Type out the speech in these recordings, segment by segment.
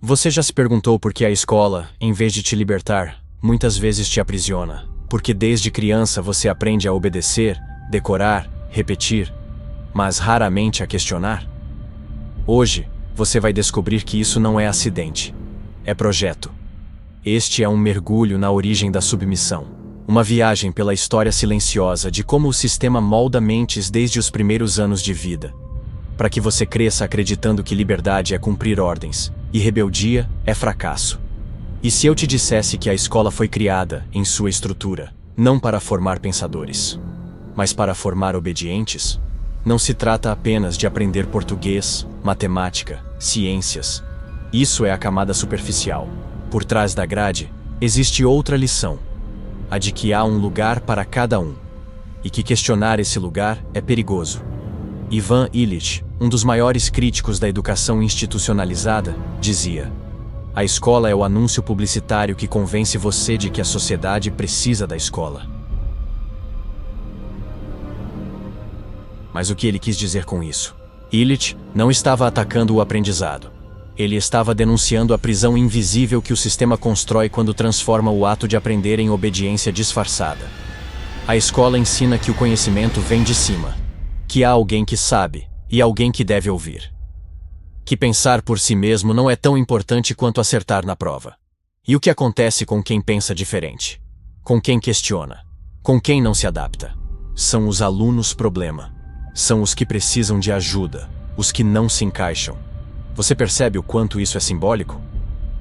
Você já se perguntou por que a escola, em vez de te libertar, muitas vezes te aprisiona? Porque desde criança você aprende a obedecer, decorar, repetir, mas raramente a questionar? Hoje, você vai descobrir que isso não é acidente. É projeto. Este é um mergulho na origem da submissão. Uma viagem pela história silenciosa de como o sistema molda mentes desde os primeiros anos de vida. Para que você cresça acreditando que liberdade é cumprir ordens, e rebeldia é fracasso. E se eu te dissesse que a escola foi criada, em sua estrutura, não para formar pensadores, mas para formar obedientes? Não se trata apenas de aprender português, matemática, ciências. Isso é a camada superficial. Por trás da grade, existe outra lição. A de que há um lugar para cada um. E que questionar esse lugar é perigoso. Ivan Illich, um dos maiores críticos da educação institucionalizada, dizia: a escola é o anúncio publicitário que convence você de que a sociedade precisa da escola. Mas o que ele quis dizer com isso? Illich não estava atacando o aprendizado. Ele estava denunciando a prisão invisível que o sistema constrói quando transforma o ato de aprender em obediência disfarçada. A escola ensina que o conhecimento vem de cima, que há alguém que sabe e alguém que deve ouvir. Que pensar por si mesmo não é tão importante quanto acertar na prova. E o que acontece com quem pensa diferente? Com quem questiona? Com quem não se adapta? São os alunos problema. São os que precisam de ajuda, os que não se encaixam. Você percebe o quanto isso é simbólico?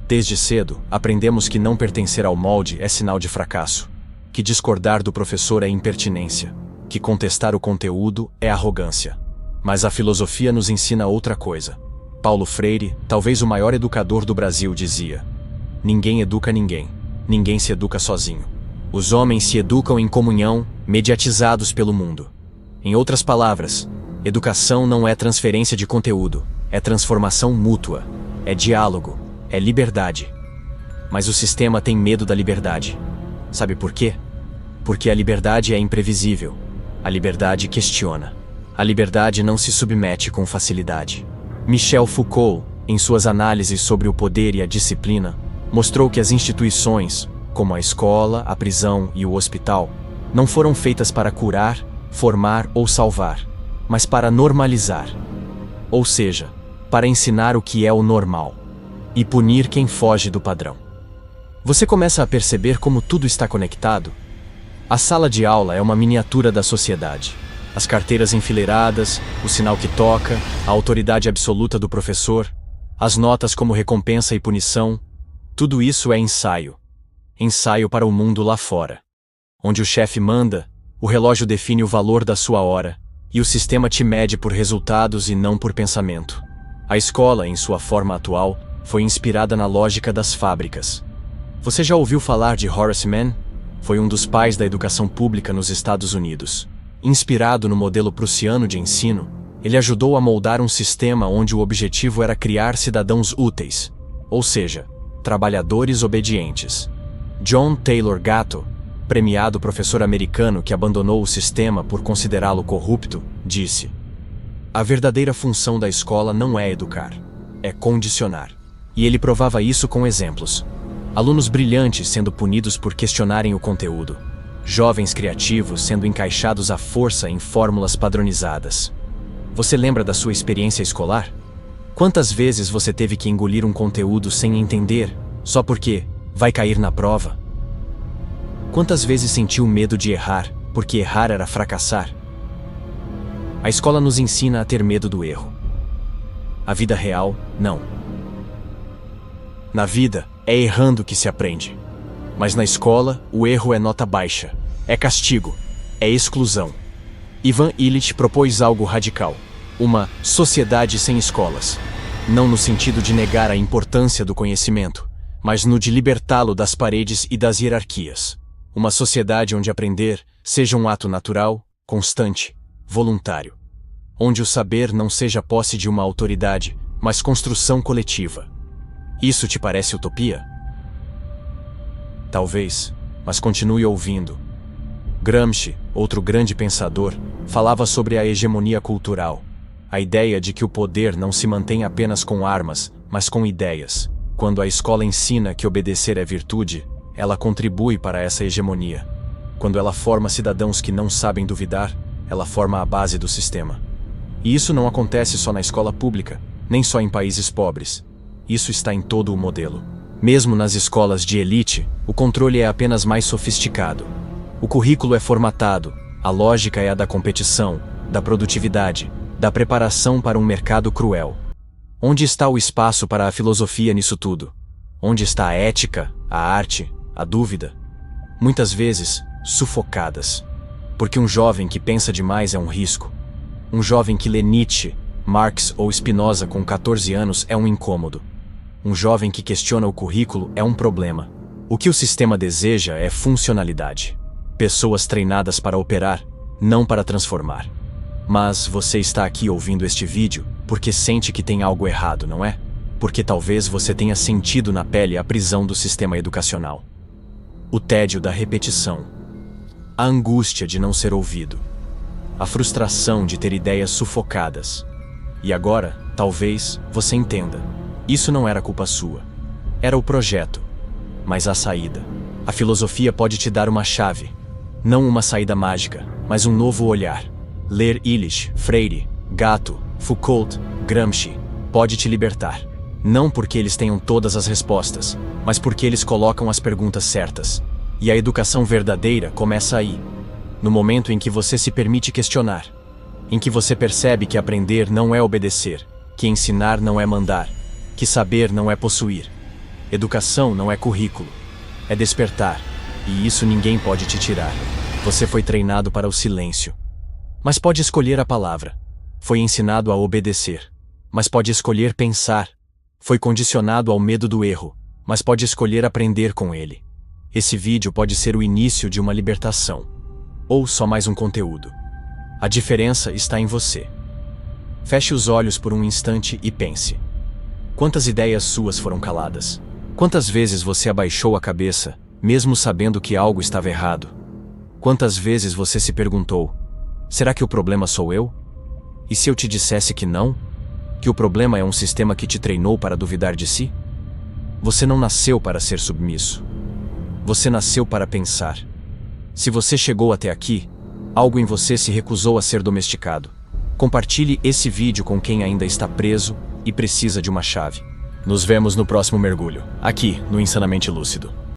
Desde cedo, aprendemos que não pertencer ao molde é sinal de fracasso, que discordar do professor é impertinência, que contestar o conteúdo é arrogância. Mas a filosofia nos ensina outra coisa. Paulo Freire, talvez o maior educador do Brasil, dizia: ninguém educa ninguém, ninguém se educa sozinho. Os homens se educam em comunhão, mediatizados pelo mundo. Em outras palavras, educação não é transferência de conteúdo, é transformação mútua, é diálogo, é liberdade. Mas o sistema tem medo da liberdade. Sabe por quê? Porque a liberdade é imprevisível. A liberdade questiona. A liberdade não se submete com facilidade. Michel Foucault, em suas análises sobre o poder e a disciplina, mostrou que as instituições, como a escola, a prisão e o hospital, não foram feitas para curar, formar ou salvar, mas para normalizar. Ou seja, para ensinar o que é o normal e punir quem foge do padrão. Você começa a perceber como tudo está conectado? A sala de aula é uma miniatura da sociedade. As carteiras enfileiradas, o sinal que toca, a autoridade absoluta do professor, as notas como recompensa e punição, tudo isso é ensaio. Ensaio para o mundo lá fora, onde o chefe manda, o relógio define o valor da sua hora, e o sistema te mede por resultados e não por pensamento. A escola, em sua forma atual, foi inspirada na lógica das fábricas. Você já ouviu falar de Horace Mann? Foi um dos pais da educação pública nos Estados Unidos. Inspirado no modelo prussiano de ensino, ele ajudou a moldar um sistema onde o objetivo era criar cidadãos úteis, ou seja, trabalhadores obedientes. John Taylor Gatto, premiado professor americano que abandonou o sistema por considerá-lo corrupto, disse: a verdadeira função da escola não é educar, é condicionar. E ele provava isso com exemplos. Alunos brilhantes sendo punidos por questionarem o conteúdo. Jovens criativos sendo encaixados à força em fórmulas padronizadas. Você lembra da sua experiência escolar? Quantas vezes você teve que engolir um conteúdo sem entender, só porque vai cair na prova? Quantas vezes sentiu medo de errar, porque errar era fracassar? A escola nos ensina a ter medo do erro. A vida real, não. Na vida, é errando que se aprende. Mas na escola, o erro é nota baixa, é castigo, é exclusão. Ivan Illich propôs algo radical: uma sociedade sem escolas. Não no sentido de negar a importância do conhecimento, mas no de libertá-lo das paredes e das hierarquias. Uma sociedade onde aprender seja um ato natural, constante, voluntário. Onde o saber não seja posse de uma autoridade, mas construção coletiva. Isso te parece utopia? Talvez, mas continue ouvindo. Gramsci, outro grande pensador, falava sobre a hegemonia cultural, a ideia de que o poder não se mantém apenas com armas, mas com ideias, Quando a escola ensina que obedecer é virtude, ela contribui para essa hegemonia. Quando ela forma cidadãos que não sabem duvidar, ela forma a base do sistema. E isso não acontece só na escola pública, nem só em países pobres. Isso está em todo o modelo. Mesmo nas escolas de elite, o controle é apenas mais sofisticado. O currículo é formatado, a lógica é a da competição, da produtividade, da preparação para um mercado cruel. Onde está o espaço para a filosofia nisso tudo? Onde está a ética, a arte, a dúvida? Muitas vezes, sufocadas. Porque um jovem que pensa demais é um risco. Um jovem que lê Nietzsche, Marx ou Spinoza com 14 anos é um incômodo. Um jovem que questiona o currículo é um problema. O que o sistema deseja é funcionalidade. Pessoas treinadas para operar, não para transformar. Mas você está aqui ouvindo este vídeo porque sente que tem algo errado, não é? Porque talvez você tenha sentido na pele a prisão do sistema educacional. O tédio da repetição. A angústia de não ser ouvido. A frustração de ter ideias sufocadas. E agora, talvez, você entenda. Isso não era culpa sua. Era o projeto. Mas a saída. A filosofia pode te dar uma chave. Não uma saída mágica, mas um novo olhar. Ler Illich, Freire, Gatto, Foucault, Gramsci pode te libertar. Não porque eles tenham todas as respostas, mas porque eles colocam as perguntas certas. E a educação verdadeira começa aí. No momento em que você se permite questionar. Em que você percebe que aprender não é obedecer, que ensinar não é mandar, que saber não é possuir. Educação não é currículo. É despertar. E isso ninguém pode te tirar. Você foi treinado para o silêncio. Mas pode escolher a palavra. Foi ensinado a obedecer. Mas pode escolher pensar. Foi condicionado ao medo do erro. Mas pode escolher aprender com ele. Esse vídeo pode ser o início de uma libertação. Ou só mais um conteúdo. A diferença está em você. Feche os olhos por um instante e pense. Quantas ideias suas foram caladas? Quantas vezes você abaixou a cabeça, mesmo sabendo que algo estava errado? Quantas vezes você se perguntou: será que o problema sou eu? E se eu te dissesse que não? Que o problema é um sistema que te treinou para duvidar de si? Você não nasceu para ser submisso. Você nasceu para pensar. Se você chegou até aqui, algo em você se recusou a ser domesticado. Compartilhe esse vídeo com quem ainda está preso e precisa de uma chave. Nos vemos no próximo mergulho, aqui no Insanamente Lúcido.